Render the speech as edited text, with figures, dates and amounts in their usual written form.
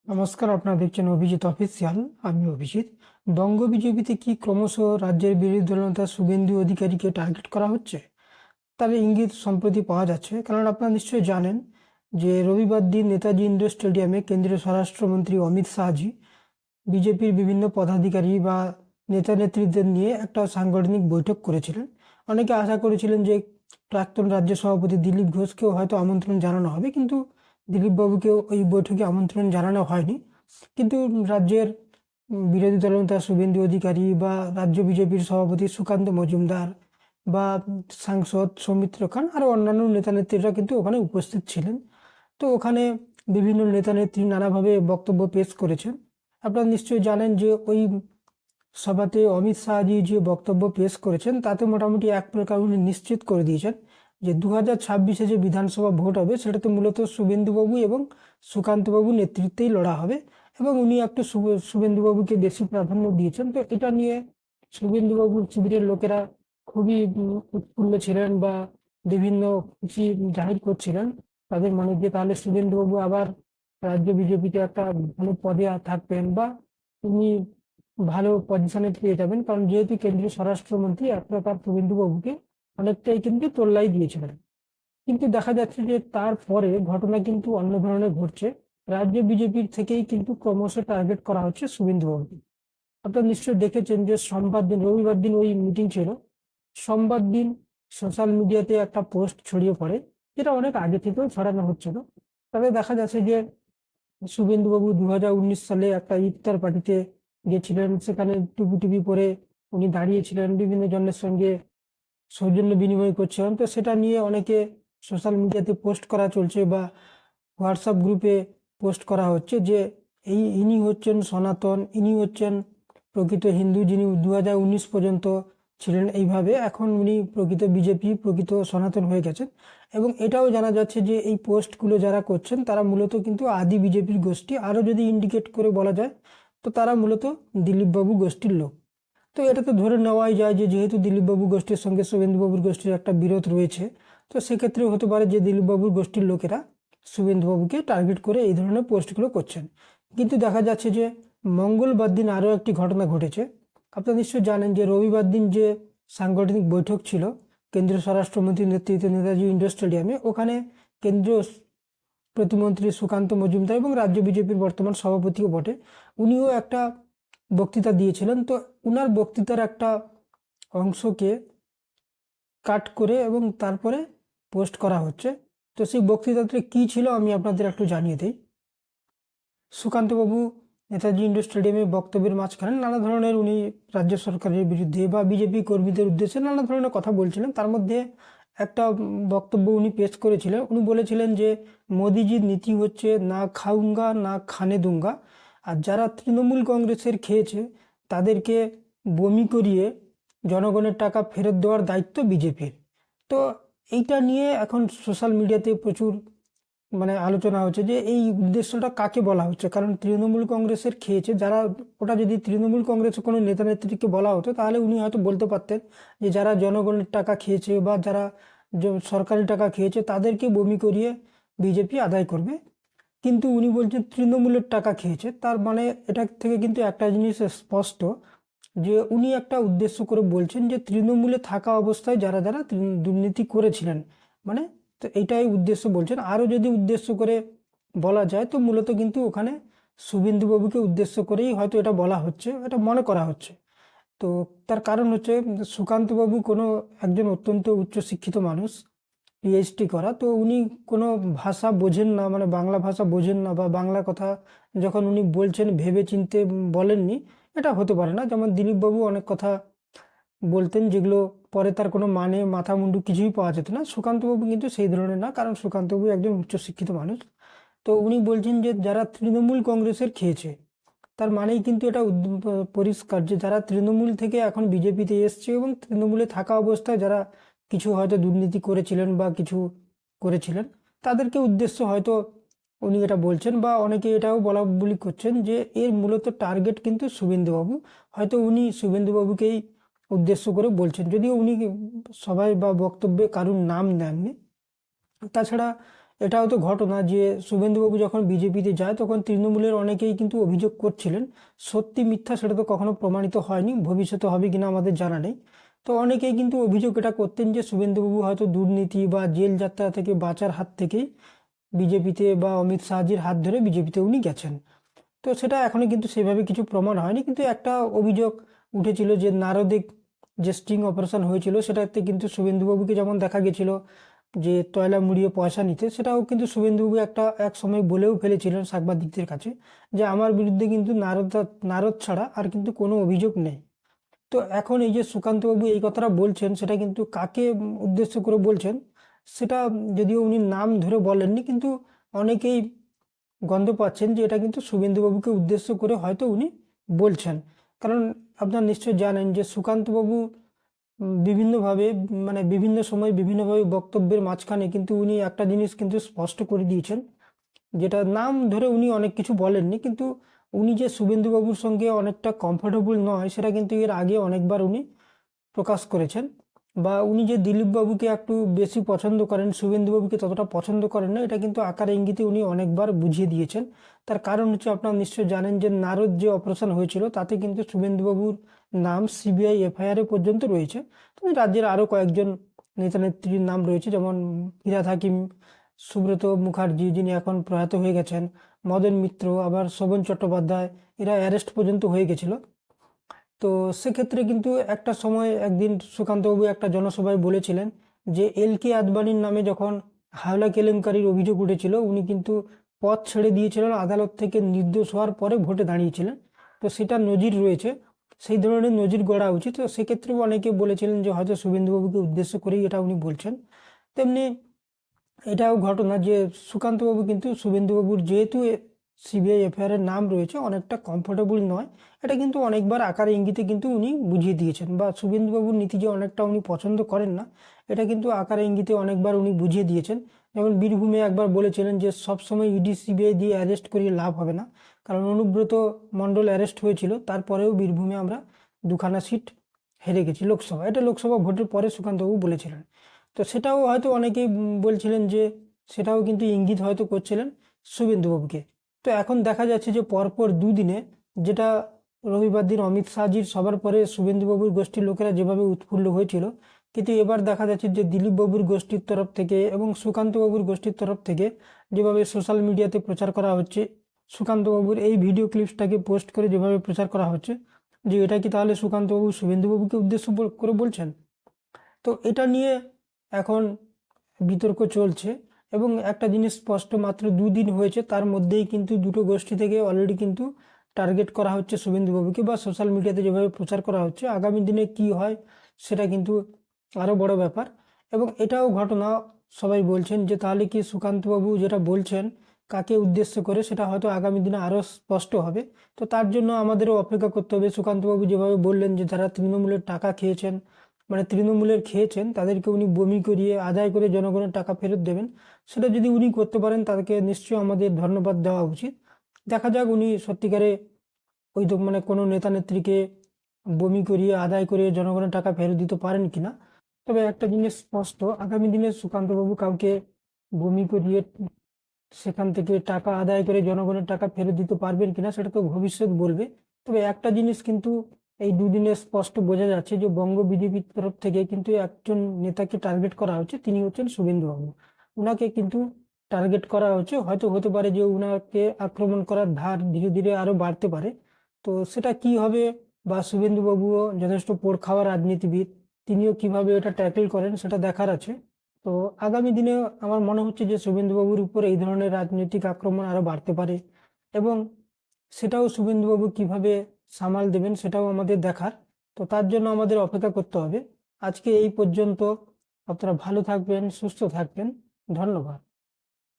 নমস্কার, আপনারা দেখছেন অভিজিৎ অফিসিয়াল। আমি অভিজিৎ। বঙ্গ বিজেপিতে কি ক্রমশ রাজ্যের বিরোধী দলনেতা শুভেন্দু অধিকারীকে টার্গেট করা হচ্ছে, তার ইঙ্গিত সম্প্রতি পাওয়া যাচ্ছে। কারণ আপনারা নিশ্চয়ই জানেন যে রবিবার দিন নেতাজি ইন্ডোর স্টেডিয়ামে কেন্দ্রীয় স্বরাষ্ট্রমন্ত্রী অমিত শাহজি বিজেপির বিভিন্ন পদাধিকারী বা নেতা নেত্রীদের নিয়ে একটা সাংগঠনিক বৈঠক করেছিলেন। অনেকে আশা করেছিলেন যে প্রাক্তন রাজ্য সভাপতি দিলীপ ঘোষকেও হয়তো আমন্ত্রণ জানানো হবে, কিন্তু দিলীপ বাবুকেও ওই বৈঠকে আমন্ত্রণ জানানো হয়নি। কিন্তু রাজ্যের বিরোধী দলনেতা শুভেন্দু অধিকারী বা রাজ্য বিজেপির সভাপতি সুকান্ত মজুমদার বা সাংসদ সৌমিত্র খান আরও অন্যান্য নেতা নেত্রীরা কিন্তু ওখানে উপস্থিত ছিলেন। তো ওখানে বিভিন্ন নেতা নেত্রী নানাভাবে বক্তব্য পেশ করেছেন। আপনারা নিশ্চয়ই জানেন যে ওই সভাতে অমিত শাহজি যে বক্তব্য পেশ করেছেন তাতে মোটামুটি এক প্রকার উনি নিশ্চিত করে দিয়েছেন যে 2026-এ যে বিধানসভা ভোট হবে সেটাতে মূলত শুভেন্দুবাবু এবং সুকান্তবাবু নেতৃত্বেই লড়া হবে, এবং উনি একটু শুভেন্দুবাবুকে বেশি প্রাধান্য দিয়েছেন। তো এটা নিয়ে শুভেন্দুবাবুর শিবিরের লোকেরা খুবই উৎফুল্ল ছিলেন বা বিভিন্ন খুশি জাহির করছিলেন তাদের মনে, যে তাহলে শুভেন্দুবাবু আবার রাজ্য বিজেপিতে একটা ভালো পদে থাকবেন বা উনি ভালো পজিশনে পেয়ে যাবেন। কারণ যেহেতু কেন্দ্রীয় স্বরাষ্ট্রমন্ত্রী এক প্রকার শুভেন্দুবাবুকে অনেকটাই কিন্তু তোল্লাই দিয়েছিলেন। কিন্তু দেখা যাচ্ছে যে তারপরে ঘটনা কিন্তু অন্য ধরনের ঘটছে। রাজ্য বিজেপির থেকেই কিন্তু ক্রমশ টার্গেট করা হচ্ছে শুভেন্দুবাবুকে। আপনারা নিশ্চয়ই দেখেছেন যে সোমবার দিন, রবিবার দিন ওই মিটিং ছিল। সোমবার দিন সোশ্যাল মিডিয়াতে একটা পোস্ট ছড়িয়ে পড়ে, যেটা অনেক আগে থেকেও ছড়ানো হচ্ছিল। তবে দেখা যাচ্ছে যে শুভেন্দুবাবু 2019 সালে একটা ইফতার পার্টিতে গেছিলেন। সেখানে টুপি টুপি পরে উনি দাঁড়িয়েছিলেন, বিভিন্ন জনের সঙ্গে সৌজন্য বিনিময় করছিলেন। তো সেটা নিয়ে অনেকে সোশ্যাল মিডিয়াতে পোস্ট করা চলছে বা হোয়াটসঅ্যাপ গ্রুপে পোস্ট করা হচ্ছে যে ইনি হচ্ছেন সনাতন, ইনি হচ্ছেন প্রকৃত হিন্দু, যিনি 2019 পর্যন্ত ছিলেন এইভাবে, এখন উনি প্রকৃত বিজেপি, প্রকৃত সনাতন হয়ে গেছেন। এবং এটাও জানা যাচ্ছে যে এই পোস্টগুলো যারা করছেন তারা মূলত কিন্তু আদি বিজেপির গোষ্ঠী। আরও যদি ইন্ডিকেট করে বলা যায় তো তারা মূলত দিলীপবাবু গোষ্ঠীর লোক। তো এটা তো ধরে নেওয়াই যায় যে যেহেতু দিলীপবাবু গোষ্ঠীর সঙ্গে শুভেন্দুবাবুর গোষ্ঠীর একটা বিরোধ রয়েছে, তো সেক্ষেত্রে হতে পারে যে দিলীপবাবুর গোষ্ঠীর লোকেরা শুভেন্দুবাবুকে টার্গেট করে এই ধরনের পোস্টগুলো করছেন। কিন্তু দেখা যাচ্ছে যে মঙ্গলবার দিন আরও একটি ঘটনা ঘটেছে। আপনারা নিশ্চয়ই জানেন যে রবিবার দিন যে সাংগঠনিক বৈঠক ছিল কেন্দ্রীয় স্বরাষ্ট্রমন্ত্রীর নেতৃত্বে নেতাজি ইন্ডোর স্টেডিয়ামে, ওখানে কেন্দ্রীয় প্রতিমন্ত্রী সুকান্ত মজুমদার এবং রাজ্য বিজেপির বর্তমান সভাপতিও বটে, উনিও একটা বক্তৃতা দিয়েছিলেন। তো উনার বক্তৃতার একটা অংশকে কাট করে এবং তারপরে পোস্ট করা হচ্ছে। তো সেই বক্তৃতাতে কি ছিল আমি আপনাদের একটু জানিয়ে দিই। সুকান্তবাবু নেতাজি ইন্ডোর স্টেডিয়ামে বক্তব্যের মাঝখানে নানা ধরনের উনি রাজ্য সরকারের বিরুদ্ধে বা বিজেপি কর্মীদের উদ্দেশ্যে নানা ধরনের কথা বলছিলেন। তার মধ্যে একটা বক্তব্য উনি পেশ করেছিলেন। উনি বলেছিলেন যে মোদিজির নীতি হচ্ছে না খাউঙ্গা না খানে দুঙ্গা, আর যারা তৃণমূল কংগ্রেসের খেয়েছে তাদেরকে বমি করিয়ে জনগণের টাকা ফেরত দেওয়ার দায়িত্ব বিজেপির। তো এইটা নিয়ে এখন সোশ্যাল মিডিয়াতে প্রচুর আলোচনা হচ্ছে যে এই উদ্দেশ্যটা কাকে বলা হচ্ছে। কারণ তৃণমূল কংগ্রেসের খেয়েছে যারা, ওটা যদি তৃণমূল কংগ্রেসের কোনো নেতা নেত্রীকে বলা হতো তাহলে উনি হয়তো বলতে পারতেন যে যারা জনগণের টাকা খেয়েছে বা যারা সরকারি টাকা খেয়েছে তাদেরকে বমি করিয়ে বিজেপি আদায় করবে। কিন্তু উনি বলছেন তৃণমূলের টাকা খেয়েছে, তার মানে এটা থেকে কিন্তু একটা জিনিস স্পষ্ট যে উনি একটা উদ্দেশ্য করে বলছেন যে তৃণমূলে থাকা অবস্থায় যারা যারা দুর্নীতি করেছিলেন, মানে তো এইটাই উদ্দেশ্য বলছেন। আরও যদি উদ্দেশ্য করে বলা যায় তো মূলত কিন্তু ওখানে শুভেন্দুবাবুকে উদ্দেশ্য করেই হয়তো এটা বলা হচ্ছে, এটা মনে করা হচ্ছে। তো তার কারণ হচ্ছে সুকান্তবাবু কোনো একজন অত্যন্ত উচ্চশিক্ষিত মানুষ, পিএইচডি করা। তো উনি কোনো ভাষা বোঝেন না, বাংলা ভাষা বোঝেন না বা বাংলা কথা যখন উনি বলছেন ভেবে চিনতে বলেননি, এটা হতে পারে না। যেমন দিলীপবাবু অনেক কথা বলতেন যেগুলো পরে তার কোনো মানে মাথা মুন্ডু কিছুই পাওয়া যেত না, সুকান্তবাবু কিন্তু সেই ধরনের না, কারণ সুকান্তবাবু একজন উচ্চশিক্ষিত মানুষ। তো উনি বলছেন যে যারা তৃণমূল কংগ্রেসের খেয়েছে, তার মানেই কিন্তু এটা পরিষ্কার যে যারা তৃণমূল থেকে এখন বিজেপিতে এসছে এবং তৃণমূলে থাকা অবস্থায় যারা কিছু হয়তো দুর্নীতি করেছিলেন বা কিছু করেছিলেন, তাদেরকে উদ্দেশ্য হয়তো উনি এটা বলছেন। বা অনেকে এটাও বলা বলি করছেন যে এর মূলত টার্গেট কিন্তু শুভেন্দুবাবু, হয়তো উনি শুভেন্দুবাবুকেই উদ্দেশ্য করে বলছেন, যদিও উনি সবাই বা বক্তব্যে কারুর নাম নেননি। তাছাড়া এটাও তো ঘটনা যে শুভেন্দুবাবু যখন বিজেপিতে যায় তখন তৃণমূলের অনেকেই কিন্তু অভিযোগ করছিলেন, সত্যি মিথ্যা সেটা তো কখনো প্রমাণিত হয়নি, ভবিষ্যতে হবে কিনা আমাদের জানা নেই। তো অনেকেই কিন্তু অভিযোগ এটা করতেন যে শুভেন্দুবাবু হয়তো দুর্নীতি বা জেল যাত্রা থেকে বাঁচার হাত থেকেই বিজেপিতে বা অমিত শাহজির হাত ধরে বিজেপিতে উনি গেছেন। তো সেটা এখনো কিন্তু সেভাবে কিছু প্রমাণ হয়নি, কিন্তু একটা অভিযোগ উঠেছিল যে নারদে যে স্টিং অপারেশন হয়েছিল সেটাতে কিন্তু শুভেন্দুবাবুকে যেমন দেখা গেছিল যে তয়লা মুড়িয়ে পয়সা নিতে, সেটাও কিন্তু শুভেন্দুবাবু এক সময় বলেও ফেলেছিলেন সাংবাদিকদের কাছে যে আমার বিরুদ্ধে কিন্তু নারদ ছাড়া আর কিন্তু কোনো অভিযোগ নেই। তো এখন এই যে সুকান্তবাবু এই কথাটা বলছেন সেটা কিন্তু কাকে উদ্দেশ্য করে বলছেন সেটা যদিও উনি নাম ধরে বলেননি, কিন্তু অনেকেই গন্ধ পাচ্ছেন যে এটা কিন্তু শুভেন্দুবাবুকে উদ্দেশ্য করে হয়তো উনি বলছেন। কারণ আপনারা নিশ্চয় জানেন যে সুকান্তবাবু বিভিন্নভাবে মানে বিভিন্ন সময় বিভিন্নভাবে বক্তব্যের মাঝখানে কিন্তু উনি একটা জিনিস কিন্তু স্পষ্ট করে দিয়েছেন, যেটা নাম ধরে উনি অনেক কিছু বলেননি, কিন্তু উনি যে শুভেন্দুবাবুর সঙ্গে অনেকটা কমফোর্টেবল নয় সেটা কিন্তু এর আগে অনেকবার উনি প্রকাশ করেছেন। বা উনি যে দিলীপ বাবুকে একটু বেশি পছন্দ করেন, শুভেন্দুবাবুকে ততটা পছন্দ করেন না, এটা কিন্তু আকারে ইঙ্গিতে উনি অনেকবার বুঝিয়ে দিয়েছেন। তার কারণ হচ্ছে আপনারা নিশ্চয় জানেন যে নারদ যে অপারেশন হয়েছিল তাতে কিন্তু শুভেন্দুবাবুর নাম সিবিআই এফআইআর পর্যন্ত রয়েছে। তো রাজ্যের আরও কয়েকজন নেতা নেত্রীর নাম রয়েছে, যেমন ফিরহাদ হাকিম, সুব্রত মুখার্জি যিনি এখন প্রয়াত হয়ে গেছেন, মদন মিত্র, আবার শোভন চট্টোপাধ্যায়, এরা অ্যারেস্ট পর্যন্ত হয়ে গেছিল। তো সেক্ষেত্রে কিন্তু একটা সময় একদিন সুকান্তবাবু একটা জনসভায় বলেছিলেন যে এল.কে আদবানির নামে যখন হাওলা কেলেঙ্কারির অভিযোগ উঠেছিল উনি কিন্তু পদ ছেড়ে দিয়েছিলেন, আদালত থেকে নির্দোষ হওয়ার পরে ভোটে দাঁড়িয়েছিলেন। তো সেটা নজির রয়েছে, সেই ধরনের নজির গড়া উচিত। তো সেক্ষেত্রেও অনেকে বলেছিলেন যে হয়তো শুভেন্দুবাবুকে উদ্দেশ্য করেই এটা উনি বলছেন। তেমনি এটাও ঘটনা যে সুকান্তবাবু কিন্তু শুভেন্দুবাবুর যেহেতু সিবিআই এফআইআর নাম রয়েছে অনেকটা কমফোর্টেবল নয়, এটা কিন্তু অনেকবার আকারে ইঙ্গিতে কিন্তু উনি বুঝিয়ে দিয়েছেন। বা শুভেন্দুবাবুর নীতি যে অনেকটা উনি পছন্দ করেন না এটা কিন্তু আকারে ইঙ্গিতে অনেকবার উনি বুঝিয়ে দিয়েছেন। যেমন বীরভূমে একবার বলেছিলেন যে সবসময় ইডি সিবিআই দিয়ে অ্যারেস্ট করিয়ে লাভ হবে না, কারণ অনুব্রত মণ্ডল অ্যারেস্ট হয়েছিল তারপরেও বীরভূমে আমরা দুখানা সিট হেরে গেছি লোকসভা, এটা লোকসভা ভোটের পরে সুকান্তবাবু বলেছিলেন। তো সেটাও হয়তো অনেকেই বলছিলেন যে সেটাও কিন্তু ইঙ্গিত হয়তো করছিলেন শুভেন্দুবাবুকে। তো এখন দেখা যাচ্ছে যে পরপর দুদিনে, যেটা রবিবার দিন অমিত শাহজির সবার পরে শুভেন্দুবাবুর গোষ্ঠীর লোকেরা যেভাবে উৎফুল্ল হয়েছিল, কিন্তু এবার দেখা যাচ্ছে যে দিলীপ বাবুর গোষ্ঠীর তরফ থেকে এবং সুকান্তবাবুর গোষ্ঠীর তরফ থেকে যেভাবে সোশ্যাল মিডিয়াতে প্রচার করা হচ্ছে, সুকান্তবাবুর এই ভিডিও ক্লিপসটাকে পোস্ট করে যেভাবে প্রচার করা হচ্ছে যে এটা কি তাহলে সুকান্তবাবু শুভেন্দুবাবুকে উদ্দেশ্য করে বলছেন। তো এটা নিয়ে এখন বিতর্ক চলছে, এবং একটা জিনিস স্পষ্ট, মাত্র দুদিন হয়েছে তার মধ্যেই কিন্তু দুটো গোষ্ঠী থেকে অলরেডি কিন্তু টার্গেট করা হচ্ছে শুভেন্দুবাবুকে, বা সোশ্যাল মিডিয়াতে যেভাবে প্রচার করা হচ্ছে আগামী দিনে কি হয় সেটা কিন্তু আরও বড় ব্যাপার। এবং এটাও ঘটনা, সবাই বলছেন যে তাহলে কি সুকান্তবাবু যেটা বলছেন কাকে উদ্দেশ্য করে সেটা হয়তো আগামী দিনে আরও স্পষ্ট হবে। তো তার জন্য আমাদেরও অপেক্ষা করতে হবে। সুকান্তবাবু যেভাবে বললেন যে যারা তৃণমূলের টাকা খেয়েছেন, মানে তৃণমূলের খেয়েছেন তাদেরকে উনি বমি করিয়ে আদায় করে জনগণের টাকা ফেরত দেবেন, সেটা যদি উনি করতে পারেন তাদেরকে নিশ্চয়ই আমাদের ধন্যবাদ দেওয়া উচিত। দেখা যাক উনি সত্যিকারে ওই তো মানে কোনো নেতা নেত্রীকে বমি করিয়ে আদায় করে জনগণের টাকা ফেরত দিতে পারেন কিনা। তবে একটা জিনিস স্পষ্ট, আগামী দিনে সুকান্তবাবু কাউকে বমি করিয়ে সেখান থেকে টাকা আদায় করে জনগণের টাকা ফেরত দিতে পারবেন কিনা সেটা তো ভবিষ্যৎ বলবে। তবে একটা জিনিস কিন্তু এই দুদিনে স্পষ্ট বোঝা যাচ্ছে যে বঙ্গ বিজেপির তরফ থেকে কিন্তু একজন নেতাকে টার্গেট করা হচ্ছে, তিনি হচ্ছেন শুভেন্দুবাবু। উনাকে কিন্তু টার্গেট করা হচ্ছে, হয়তো হতে পারে যে উনাকে আক্রমণ করার ধার ধীরে ধীরে আরো বাড়তে পারে। তো সেটা কি হবে, বা শুভেন্দুবাবুও যথেষ্ট পোড় খাওয়া রাজনীতিবিদ, তিনিও কিভাবে এটা ট্যাকেল করেন সেটা দেখার আছে। তো আগামী দিনে আমার মনে হচ্ছে যে শুভেন্দুবাবুর উপর এই ধরনের রাজনৈতিক আক্রমণ আরো বাড়তে পারে, এবং সেটাও শুভেন্দুবাবু কিভাবে সামাল দেবেন সেটাও আমাদের দেখার। তো তার জন্য আমাদের অপেক্ষা করতে হবে। আজকে এই পর্যন্ত। আপনারা ভালো থাকবেন, সুস্থ থাকবেন। ধন্যবাদ।